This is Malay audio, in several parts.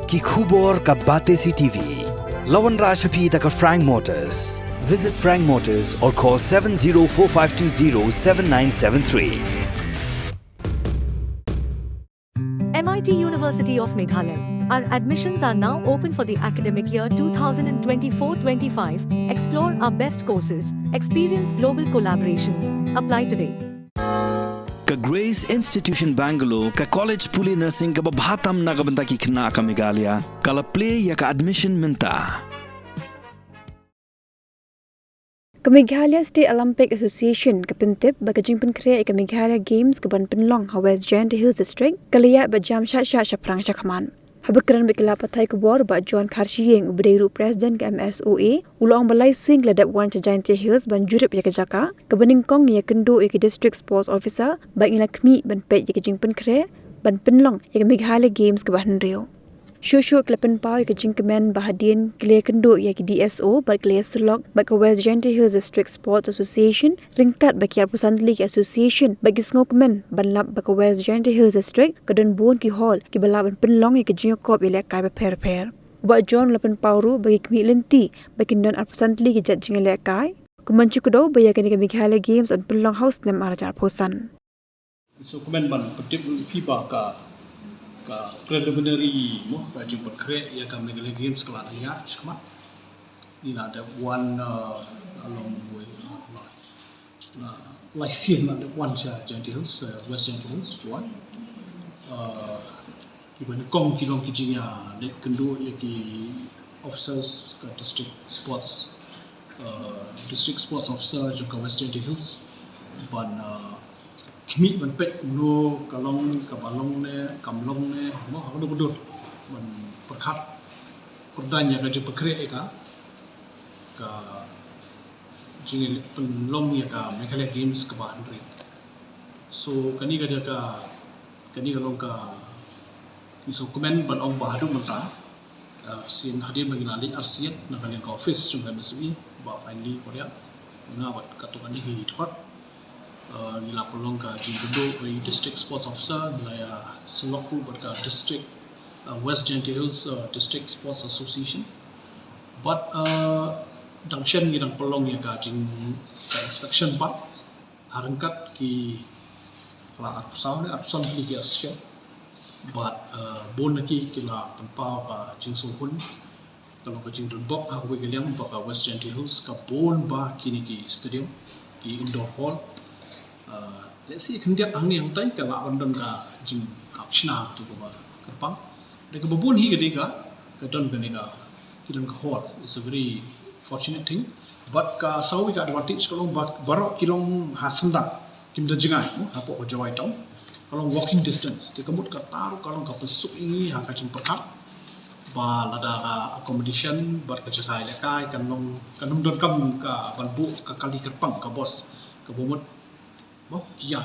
ki khubor ka Bate CTV. Lawan Rashaphi taka Frank Motors. Visit Frank Motors or call 7045207973. MIT University of Meghalaya. Our admissions are now open for the academic year 2024-25. Explore our best courses, experience global collaborations. Apply today. Ka Grace Institution Bangalore ka College Puli Nursing ka babhatam na kabanta ki khna ka Meghalaya kala play ya ka admission minta. Meghalaya State Olympic Association kapintip bagajing penkrea ka Meghalaya Games ka ban penlong ha West Giant Hills District kalaya ba jamsha shaprang shakman. Habakran bikila patay ko bor ba John Karshiyeng ubdeiru president ka MSOA ulong balay sing ladap wan cha Giant Hills ban jurip ya ka jaka kabaning kong ya kendo ya district sports officer ba ila kmi ban pe ya jing penkrea ban penlong ya Meghalaya Games ka ban rio. Shushu klepen pau ya jingkemen bahadien kle kendo ya DSO bar kle slok ba West Giant Hills District Sports Association ringkat ba kiar pusan league association ba gisngokmen ban lap ba West Giant Hills District kadon bon ki hall ki bala ban penlong ya jingo kop ile kai ba per ba John lepen pauru ba ki lenti ba kindon pusan league jat jingo ile kai kumanchu kudo ba ya kan Meghalaya Games on penlong house nem arajar pusan so kumen ban petip pipa ka preliminary mo ka jumpa kre ya ka Meghalaya Games kala ya skma ni ada one along way like scene ada one Giant Hills West Giant Hills juan iban kong kilong kijinya de kendo ya ki officers ka district sports officer juga West Giant Hills ban kimi ban pet no kalong kabalong ne kamlong ne mo hado bodur ban perkhat perdanya ka je pekre ka jingil penlong ya ka Meghalaya Games ka bandri so kani ka kalong ka so komen ban ong bahadu mata sin hadir mengenali arsiat na kali ka office chung MSUI ba finally korea na wat katukan ni hot nila pelong ka jingdo oi district sports officer nila selokku berka district West Giant Hills district sports association but dangshan ngidang pelong ya ka jing ka inspection pa harangkat ki la arpusan ki asya but bon ki kila penpau ka jing sohun kalau ka jing dok ha we geliam ba ka West Giant Hills ka bon ba kini ki stadium ki indoor hall let's see kendiat angni yang tai kala bandam ka jing apshna tu ba kerpang de ka babun hi gede ka don gane ka kidan ka hall is a very fortunate thing but ka sawi ka advantage kalau barok kilong hasanda kimda jingai apo ko jawai tau kalau walking distance te kamut ka taru kalau ka pesuk ini ha ka jing perkat ba lada ka accommodation bar ka jasai lekai kanong don kam ka banbu ka kali kerpang ka bos ka bomot mo ya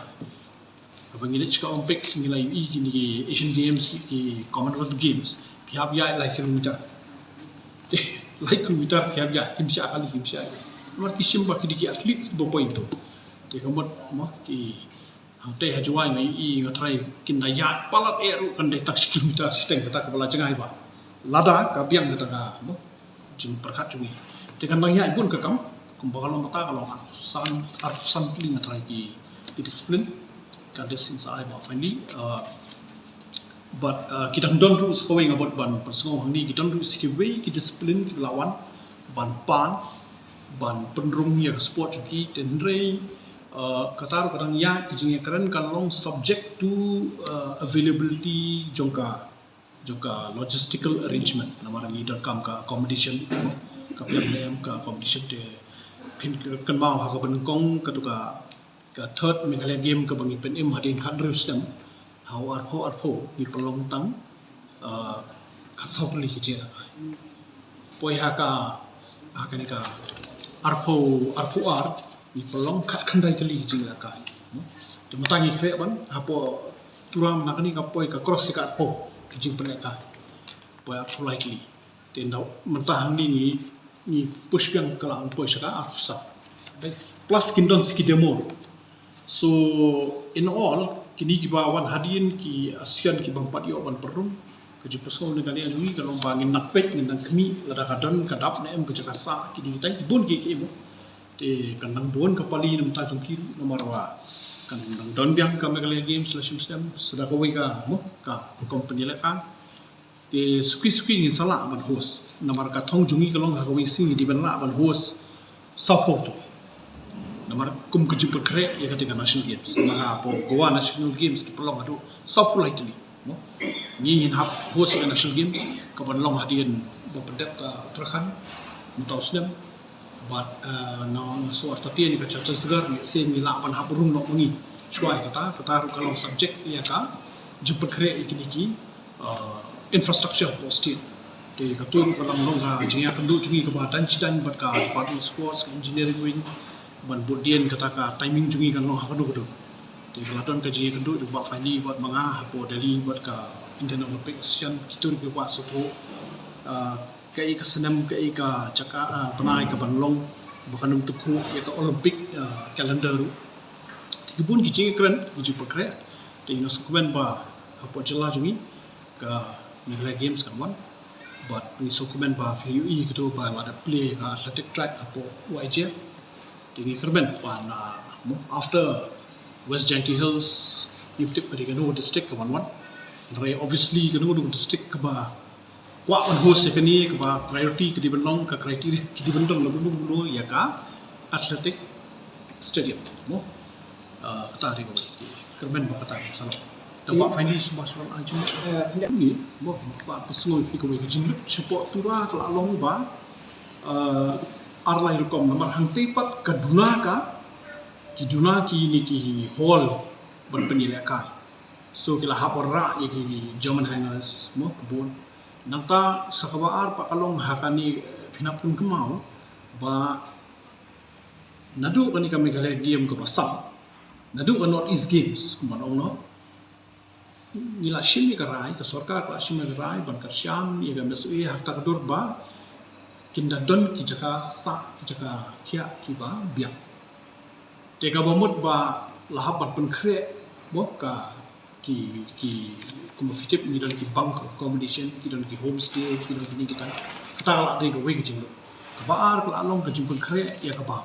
abang ini cakap Olympic semilai ini Asian Games ki Commonwealth Games kiab ya like kilometer kiab ya kimsha kali kimsha mar kisim ba ki athletes do point to te kamot mo ki hante hajuai ngai ngatrai kin daya palat eru kan de tak kilometer steng tak kepala cengai ba lada ka biang kata ka mo jing perkat cumi te kan bang ya pun ka kam kumbakalong mata kalau arsan ling ngatrai ki discipline got this inside about finally but kita don't do going about ban persong hang ni kita don't do sikwe ki discipline ki lawan ban penrung ya sport ki tenre katar kadang ya kijing keren kalong subject to availability jongka logistical arrangement namara leader kam ka accommodation ka plan ka accommodation te pin kan mau ha ka bengkong ka third Meghalaya game ka bangi pen hadin hadru stem how arpo ni pelong tang khasau li hije poi ha ni ka arpo ni pelong khat khandai kali hije la kai to matangi khre ban hapo turam nakani ka poi ka cross ka arpo kijing pen ka poi arpo likely te ndau mentah ni push yang kala poi saka afsa plus kindon siki demo. So in all kini ki bawan hadin ki asian ki bang pat yo ban perum kerja pesau ni kali azui kalau bangin nakpek ni nak kami lada kadon kadap na em kerja kasa kini kita ibun ki mo te kandang don kapali nam ta jungki nomor wa kandang don biang ka Meghalaya Games la system sudah ko ka mo ka company la ka te sukui ni sala ban host nomor ka thong jungi kalong ha ko sing di ban la ban host support tu nomor kum kerja perkre ya ketika national games maka po Goa national games ki pelong adu support lai tu mo ni hap host national games ka ban long hadian bapedap ka Uttarakhand mutausnem but no so artati ni ka chacha segar ni sen ni la ban hap rum no ngi chuai kata ru kalong subject ya ka jumpa kre ikini infrastructure posted te ka tu kalong long ha jia kendu jungi ka batan citan bat ka department sports engineering wing ban bodian kata ka timing jungi kan long ha kadu te kelaton ka jia kendu ba fani bat manga hapo dali bat ka Indian Olympic Association kitur ke wa so kai ka senam kai ka caka panai ka banlong bukan untuk ya ka Olympic calendar kibun ki keren ki pakre te ino sukuen ba hapo jela jungi ka Meghalaya Games kan wan but ni sukuen ba FUE gitu ba ada play ka athletic track hapo YJ te ni kerben pa na after West Jainti Hills yuptip pa digano district kan wan rai obviously gano district ka ba wa on host sekani ka ba priority ki dibenong ka criteria ki dibentong lagu ya ka athletic stadium mo kata ri ko kerben ba kata salo dapat finally semua soal aja ni mo pa pasungol ki ko ki jinlut support tura ka long ba arlai rukom nomor hangti pat ka duna ka ki duna ki ni ki hall ban penilai ka so kila hapora ya ki German hangers mo kebun nangta sakabaar pa kalong hakani pinapun kemau ba nadu kani ka Meghalaya Game ka pasam nadu ka North East Games kumanong no nila shim ni karai ka sarkar ka shim ni karai ban ka syam ni ga mesui hakta ka durba kinda don ki jaka sa ki jaka thia ki ba biang te ka bomut ba lahap ban pen kre bo ka ki kuma fitip ni dan ki bank accommodation ki dan ki homestay ki dan ni kita kata la de go we ki jing ka baar ka along ka jumpen kre ya ka ba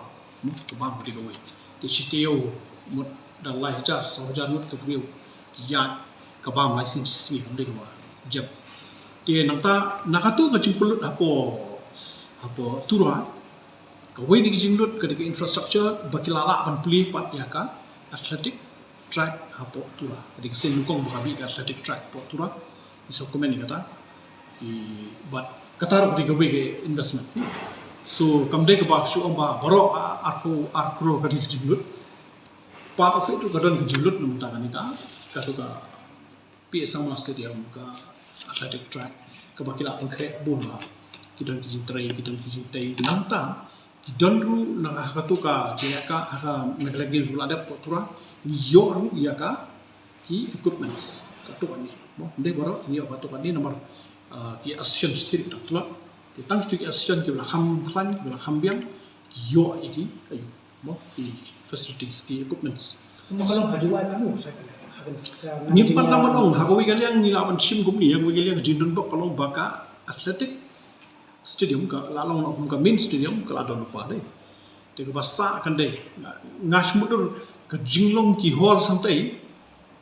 mo ka ba de go we te siteo mut da lai cha so jar mut ka priu ya ka ba mai sin si hom de go jep te nangta nakatu ka jumpulut hapo turwa ka we ni ki jinglut ka de infrastructure bakilala ban puli pat ya ka athletic track hapo tura jadi kesin lukong bakabi athletic track hapo tura iso komen ni kata but kata ro diga we investment so kamde ke ba su amba baro arkro ka di jiblut part of it to kadon ke jiblut num ta ni ka ka PSM stadium ka athletic track ka bakila pun kre bola kidon ki trai kidon ki tai namta kidon ru na hakatu ka jeka ka Meghalaya Games bola ada tura yo ru ya ka ki equipments katu ni mo de baro ni apa tu ni nomor ki association stir tak tula ki tang ki association ki kham khlan ki kham biang yo iki ayu mo ki facilities ki equipments mo kalong hajuan kamu ni pan naman ong hagawi kaliang ni laban sim gumni yang wi kaliang jindon bak kalong baka athletic stadium ka lalong ka main stadium ka ladon pa dei te ka basa kan dei ngas mudur ka jinglong ki hall sampai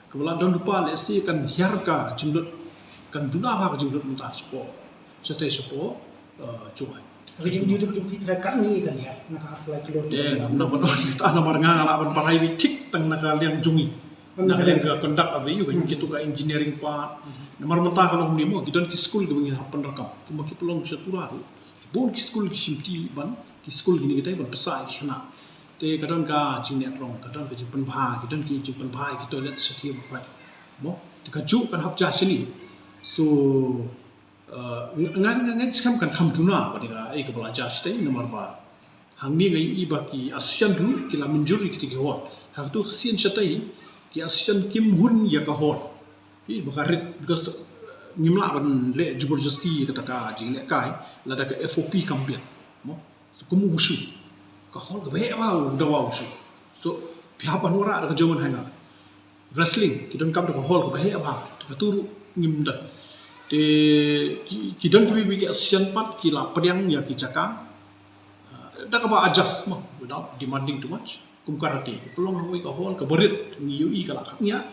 ka ladon pa le si kan hiar ka jindot kan duna ba ka jindot muta spo sate spo cuai Rejim YouTube kita kami kan ya nak apply keluar na ba ta na maranga na ban parai wi tik tang na ka liang jungi na ka liang ka conduct abi yu kan kitu ka engineering part nomor mata kalau ni mo gidon ki school ke ngi hapan rakam kuma ki pelong satura ru bon ki school ki simti ban ki school gini kita ban pesa khna te kadon ka jingne rong kadon ka jimpan bha gidon ki jimpan bha ki toilet sathi ba mo te ka ju kan hap ja sini so ngan skam kan tham tuna ba dinga ai ka belajar stay nomor ba hangni ngai i ba ki asian du ki la minjuri ki ki hol ha tu sien chatai ki asian kim hun ya ka hol i bakarit because ngimla ban le jubur-justi kata ka jingle kai la da ka FOP kampian mo so kumu usu ka hol ga be wa da wa usu so pihak panura da ka German hanga wrestling kidon kam da ka hol ga be wa ka turu ngim da Kita bagi asian part kila pediang ya kicaka. Dah kapa adjust mah without demanding too much. Kum karate pelong hoi ka hol ka berit ni UI kala katnya.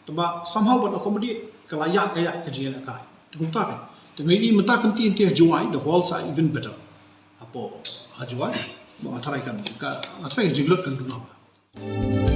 Taba somehow but accommodate kalayak kayak kejian kai. Kum ta kan. Tapi ini mentah kanti inti juai the halls are even better. Apo hajuai mau atrai kan ka atrai jinglot kan tu nama.